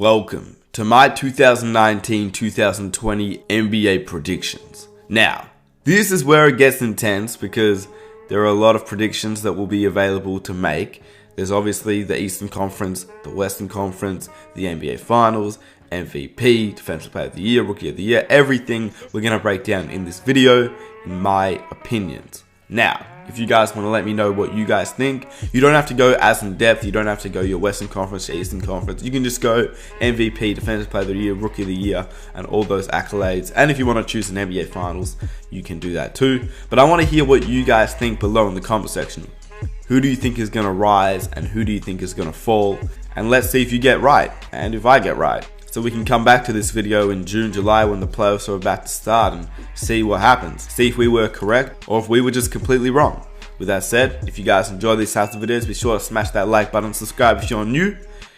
Welcome to my 2019-2020 NBA predictions. Now, this is where it gets intense because there are a lot of predictions that will be available to make. There's obviously the Eastern Conference, the Western Conference, the NBA Finals, MVP, Defensive Player of the Year, Rookie of the Year, everything we're going to break down in this video, in my opinions. Now, if you guys want to let me know what you guys think, you don't have to go as in depth. You don't have to go your Western Conference, your Eastern Conference. You can just go MVP, Defensive Player of the Year, Rookie of the Year, and all those accolades. And if you want to choose an NBA Finals, you can do that too. But I want to hear what you guys think below in the comment section. Who do you think is going to rise and who do you think is going to fall? And let's see if you get right and if I get right. So we can come back to this video in June, July when the playoffs are about to start and see what happens. See if we were correct or if we were just completely wrong. With that said, if you guys enjoy these types of videos, be sure to smash that like button, subscribe if you're new,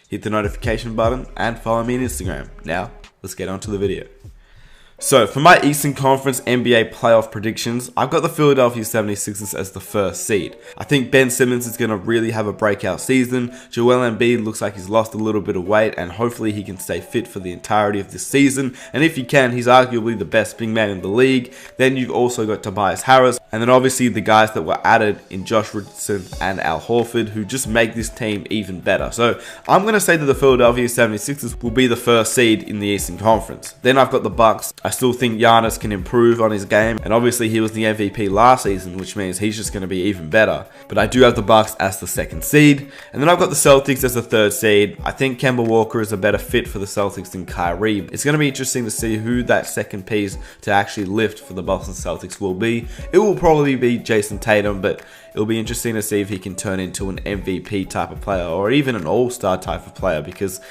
hit the notification button, and follow me on Instagram. Now, let's get on to the video. So, for my Eastern Conference NBA playoff predictions, I've got the Philadelphia 76ers as the first seed. I think Ben Simmons is going to really have a breakout season. Joel Embiid looks like he's lost a little bit of weight and hopefully he can stay fit for the entirety of this season. And if he can, he's arguably the best big man in the league. Then you've also got Tobias Harris. And then obviously the guys that were added in Josh Richardson and Al Horford who just make this team even better. So, I'm going to say that the Philadelphia 76ers will be the first seed in the Eastern Conference. Then I've got the Bucks. I still think Giannis can improve on his game, and obviously he was the MVP last season, which means he's just going to be even better. But I do have the Bucks as the second seed, and then I've got the Celtics as the third seed. I think Kemba Walker is a better fit for the Celtics than Kyrie. It's going to be interesting to see who that second piece to actually lift for the Boston Celtics will be. It will probably be Jason Tatum, but it'll be interesting to see if he can turn into an MVP type of player or even an all-star type of player because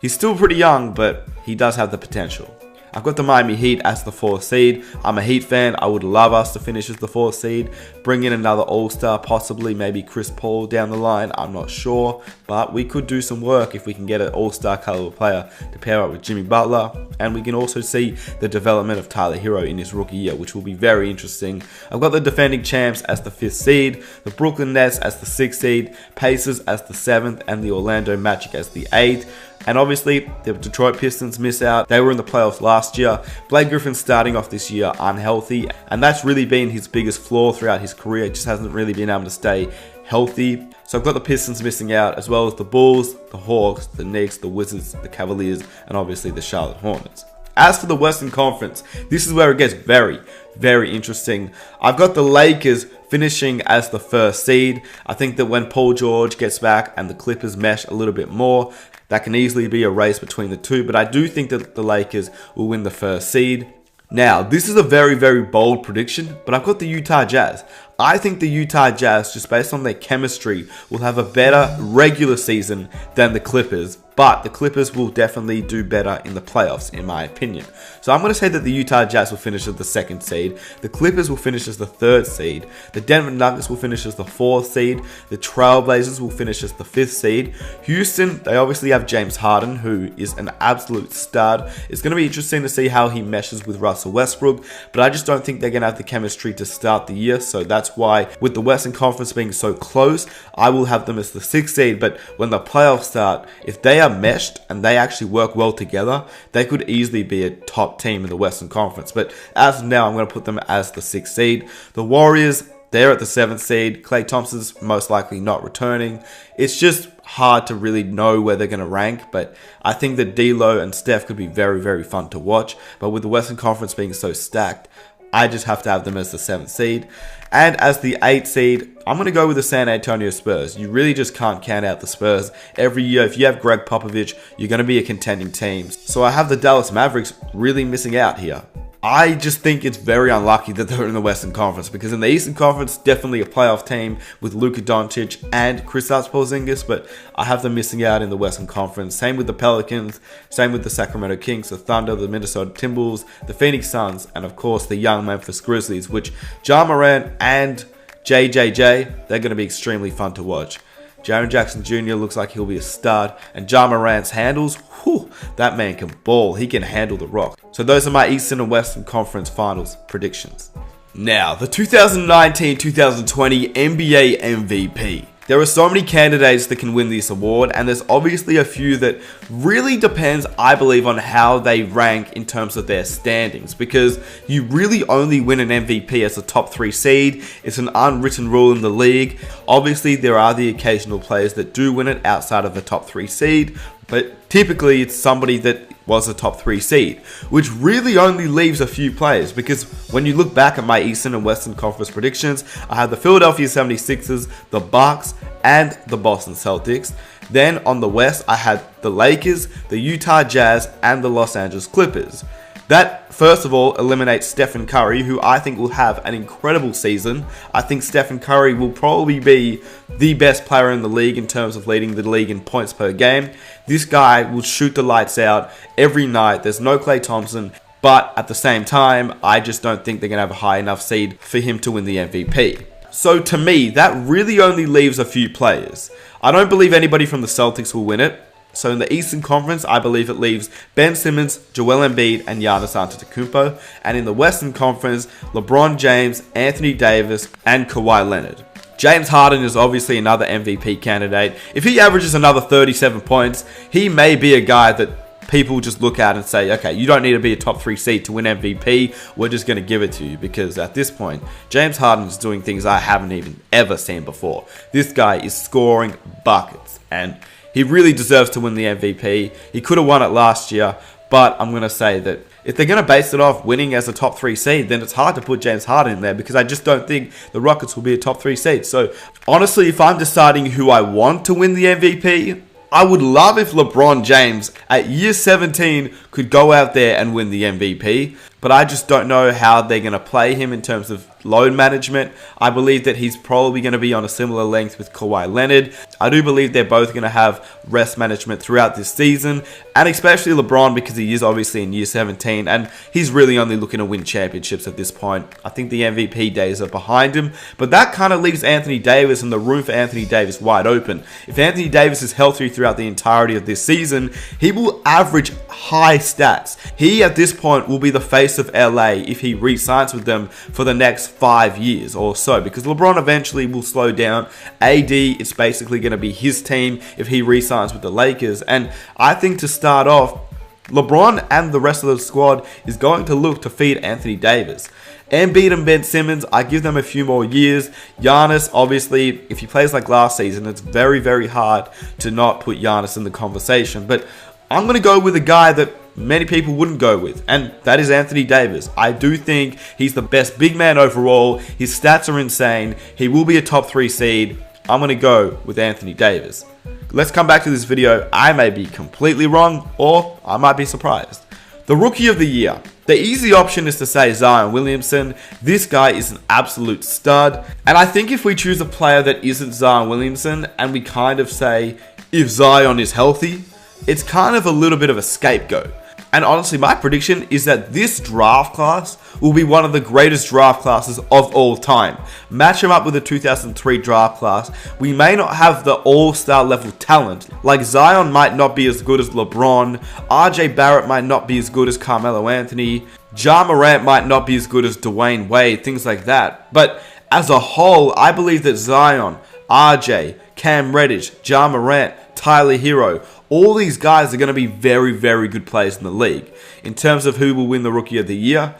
he's still pretty young, but he does have the potential. I've got the Miami Heat as the 4th seed. I'm a Heat fan. I would love us to finish as the 4th seed. Bring in another All-Star, possibly maybe Chris Paul down the line. I'm not sure. But we could do some work if we can get an All-Star caliber player to pair up with Jimmy Butler. And we can also see the development of Tyler Hero in his rookie year, which will be very interesting. I've got the defending champs as the 5th seed. The Brooklyn Nets as the 6th seed. Pacers as the 7th. And the Orlando Magic as the 8th. And obviously, the Detroit Pistons miss out. They were in the playoffs last year. Blake Griffin's starting off this year unhealthy. And that's really been his biggest flaw throughout his career. He just hasn't really been able to stay healthy. So I've got the Pistons missing out, as well as the Bulls, the Hawks, the Knicks, the Wizards, the Cavaliers, and obviously the Charlotte Hornets. As for the Western Conference, this is where it gets very, very interesting. I've got the Lakers finishing as the 1st seed. I think that when Paul George gets back and the Clippers mesh a little bit more, that can easily be a race between the two, but I do think that the Lakers will win the 1st seed. Now, this is a very, very bold prediction, but I've got the Utah Jazz. I think the Utah Jazz, just based on their chemistry, will have a better regular season than the Clippers, but the Clippers will definitely do better in the playoffs, in my opinion. So I'm going to say that the Utah Jazz will finish as the 2nd seed, the Clippers will finish as the 3rd seed, the Denver Nuggets will finish as the 4th seed, the Trailblazers will finish as the 5th seed. Houston, they obviously have James Harden, who is an absolute stud. It's going to be interesting to see how he meshes with Russell Westbrook, but I just don't think they're going to have the chemistry to start the year, so that's why, with the Western Conference being so close, I will have them as the 6th seed, but when the playoffs start, if they are meshed and they actually work well together, they could easily be a top team in the Western Conference. But as of now, I'm going to put them as the 6th seed. The Warriors, they're at the 7th seed. Klay Thompson's most likely not returning. It's just hard to really know where they're going to rank, but I think that D'Lo and Steph could be very, very fun to watch. But with the Western Conference being so stacked, I just have to have them as the 7th seed. And as the 8th seed, I'm going to go with the San Antonio Spurs. You really just can't count out the Spurs. Every year, if you have Greg Popovich, you're going to be a contending team. So I have the Dallas Mavericks really missing out here. I just think it's very unlucky that they're in the Western Conference because in the Eastern Conference, definitely a playoff team with Luka Doncic and Kristaps Porzingis, but I have them missing out in the Western Conference. Same with the Pelicans, same with the Sacramento Kings, the Thunder, the Minnesota Timberwolves, the Phoenix Suns, and of course the young Memphis Grizzlies, which Ja Morant and JJJ, they're going to be extremely fun to watch. Jaren Jackson Jr. looks like he'll be a stud. And Ja Morant's handles, whew, that man can ball. He can handle the rock. So those are my Eastern and Western Conference Finals predictions. Now, the 2019-2020 NBA MVP. There are so many candidates that can win this award, and there's obviously a few that really depends, I believe, on how they rank in terms of their standings, because you really only win an MVP as a top 3 seed. It's an unwritten rule in the league. Obviously, there are the occasional players that do win it outside of the top 3 seed, but typically it's somebody that was a top 3 seed, which really only leaves a few players, because when you look back at my Eastern and Western Conference predictions, I had the Philadelphia 76ers, the Bucks, and the Boston Celtics. Then on the West, I had the Lakers, the Utah Jazz, and the Los Angeles Clippers. That, first of all, eliminates Stephen Curry, who I think will have an incredible season. I think Stephen Curry will probably be the best player in the league in terms of leading the league in points per game. This guy will shoot the lights out every night. There's no Klay Thompson, but at the same time, I just don't think they're going to have a high enough seed for him to win the MVP. So to me, that really only leaves a few players. I don't believe anybody from the Celtics will win it. So in the Eastern Conference, I believe it leaves Ben Simmons, Joel Embiid, and Giannis Antetokounmpo. And in the Western Conference, LeBron James, Anthony Davis, and Kawhi Leonard. James Harden is obviously another MVP candidate. If he averages another 37 points, he may be a guy that people just look at and say, okay, you don't need to be a top 3 seed to win MVP. We're just going to give it to you, because at this point, James Harden is doing things I haven't even ever seen before. This guy is scoring buckets, and he really deserves to win the MVP. He could have won it last year, but I'm going to say that if they're going to base it off winning as a top 3 seed, then it's hard to put James Harden in there, because I just don't think the Rockets will be a top 3 seed. So honestly, if I'm deciding who I want to win the MVP, I would love if LeBron James at year 17 could go out there and win the MVP, but I just don't know how they're going to play him in terms of load management. I believe that he's probably going to be on a similar length with Kawhi Leonard. I do believe they're both going to have rest management throughout this season, and especially LeBron, because he is obviously in year 17 and he's really only looking to win championships at this point. I think the MVP days are behind him, but that kind of leaves Anthony Davis and the room for Anthony Davis wide open. If Anthony Davis is healthy throughout the entirety of this season, he will average high stats. He at this point will be the face of LA if he re-signs with them for the next 5 years or so, because LeBron eventually will slow down. AD, it's basically going to be his team if he re-signs with the Lakers, and I think to start off, LeBron and the rest of the squad is going to look to feed Anthony Davis. Embiid and Ben Simmons, I give them a few more years. Giannis, obviously, if he plays like last season, it's very, very hard to not put Giannis in the conversation, but I'm going to go with a guy that many people wouldn't go with, and that is Anthony Davis. I do think he's the best big man overall. His stats are insane. He will be a top 3 seed. I'm going to go with Anthony Davis. Let's come back to this video. I may be completely wrong, or I might be surprised. The Rookie of the Year. The easy option is to say Zion Williamson. This guy is an absolute stud, and I think if we choose a player that isn't Zion Williamson and we kind of say if Zion is healthy, it's kind of a little bit of a scapegoat. And honestly, my prediction is that this draft class will be one of the greatest draft classes of all time. Match him up with the 2003 draft class. We may not have the all-star level talent. Like Zion might not be as good as LeBron. RJ Barrett might not be as good as Carmelo Anthony. Ja Morant might not be as good as Dwayne Wade, things like that. But as a whole, I believe that Zion, RJ, Cam Reddish, Ja Morant, Tyler Hero, all these guys are going to be very, very good players in the league. In terms of who will win the Rookie of the Year,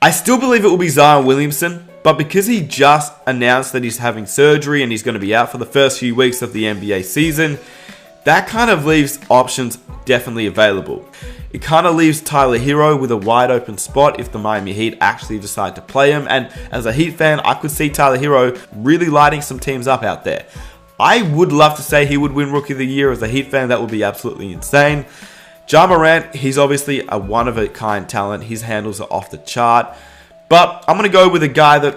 I still believe it will be Zion Williamson, but because he just announced that he's having surgery and he's going to be out for the first few weeks of the NBA season, that kind of leaves options definitely available. It kind of leaves Tyler Hero with a wide open spot if the Miami Heat actually decide to play him, and as a Heat fan, I could see Tyler Hero really lighting some teams up out there. I would love to say he would win Rookie of the Year. As a Heat fan, that would be absolutely insane. Ja Morant, he's obviously a one-of-a-kind talent. His handles are off the chart. But I'm going to go with a guy that,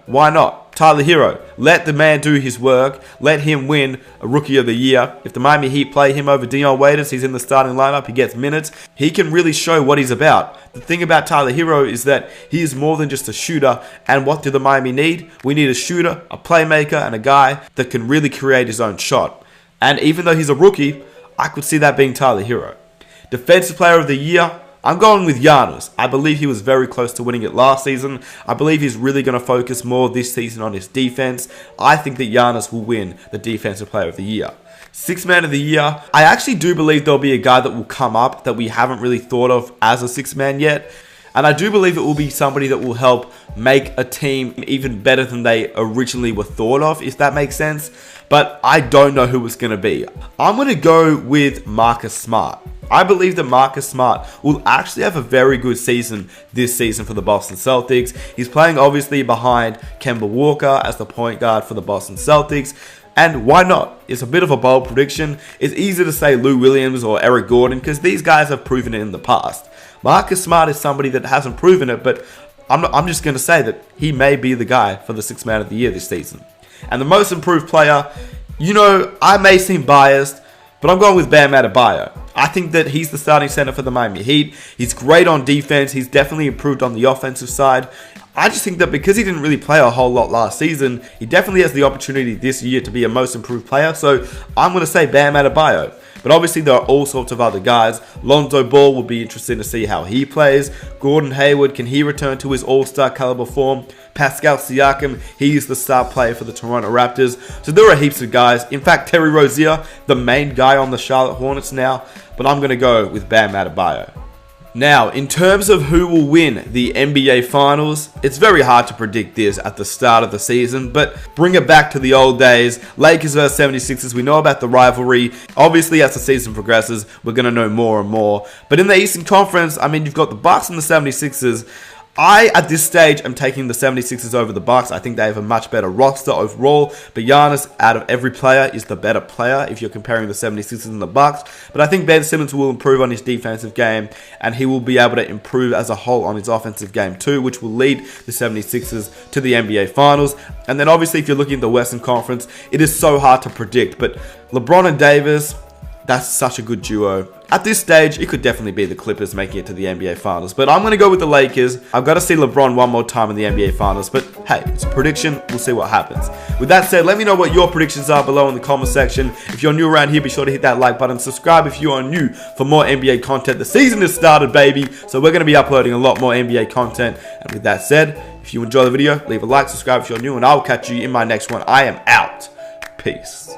why not? Tyler Hero. Let the man do his work. Let him win a Rookie of the Year. If the Miami Heat play him over Dion Waiters, he's in the starting lineup, he gets minutes. He can really show what he's about. The thing about Tyler Hero is that he is more than just a shooter. And what do the Miami need? We need a shooter, a playmaker, and a guy that can really create his own shot. And even though he's a rookie, I could see that being Tyler Hero. Defensive Player of the Year, I'm going with Giannis. I believe he was very close to winning it last season. I believe he's really going to focus more this season on his defense. I think that Giannis will win the Defensive Player of the Year. Sixth Man of the Year, I actually do believe there'll be a guy that will come up that we haven't really thought of as a sixth man yet. And I do believe it will be somebody that will help make a team even better than they originally were thought of, if that makes sense. But I don't know who it's going to be. I'm going to go with Marcus Smart. I believe that Marcus Smart will actually have a very good season this season for the Boston Celtics. He's playing obviously behind Kemba Walker as the point guard for the Boston Celtics. And why not? It's a bit of a bold prediction. It's easy to say Lou Williams or Eric Gordon because these guys have proven it in the past. Marcus Smart is somebody that hasn't proven it, but I'm just going to say that he may be the guy for the Sixth Man of the Year this season. And the most improved player, I may seem biased, but I'm going with Bam Adebayo. I think that he's the starting center for the Miami Heat. He's great on defense. He's definitely improved on the offensive side. I just think that because he didn't really play a whole lot last season, he definitely has the opportunity this year to be a most improved player. So I'm going to say Bam Adebayo. But obviously there are all sorts of other guys. Lonzo Ball will be interesting to see how he plays. Gordon Hayward, can he return to his all-star caliber form? Pascal Siakam, he's the star player for the Toronto Raptors. So there are heaps of guys. In fact, Terry Rozier, the main guy on the Charlotte Hornets now. But I'm going to go with Bam Adebayo. Now, in terms of who will win the NBA Finals, it's very hard to predict this at the start of the season, but bring it back to the old days. Lakers vs 76ers, we know about the rivalry. Obviously, as the season progresses, we're going to know more and more. But in the Eastern Conference, you've got the Bucks and the 76ers. I, at this stage, am taking the 76ers over the Bucks. I think they have a much better roster overall. But Giannis, out of every player, is the better player if you're comparing the 76ers and the Bucks. But I think Ben Simmons will improve on his defensive game, and he will be able to improve as a whole on his offensive game too, which will lead the 76ers to the NBA Finals. And then obviously, if you're looking at the Western Conference, it is so hard to predict. But LeBron and Davis, that's such a good duo. At this stage, it could definitely be the Clippers making it to the NBA Finals. But I'm going to go with the Lakers. I've got to see LeBron one more time in the NBA Finals. But hey, it's a prediction. We'll see what happens. With that said, let me know what your predictions are below in the comment section. If you're new around here, be sure to hit that like button. Subscribe if you are new for more NBA content. The season has started, baby. So we're going to be uploading a lot more NBA content. And with that said, if you enjoy the video, leave a like, subscribe if you're new, and I'll catch you in my next one. I am out. Peace.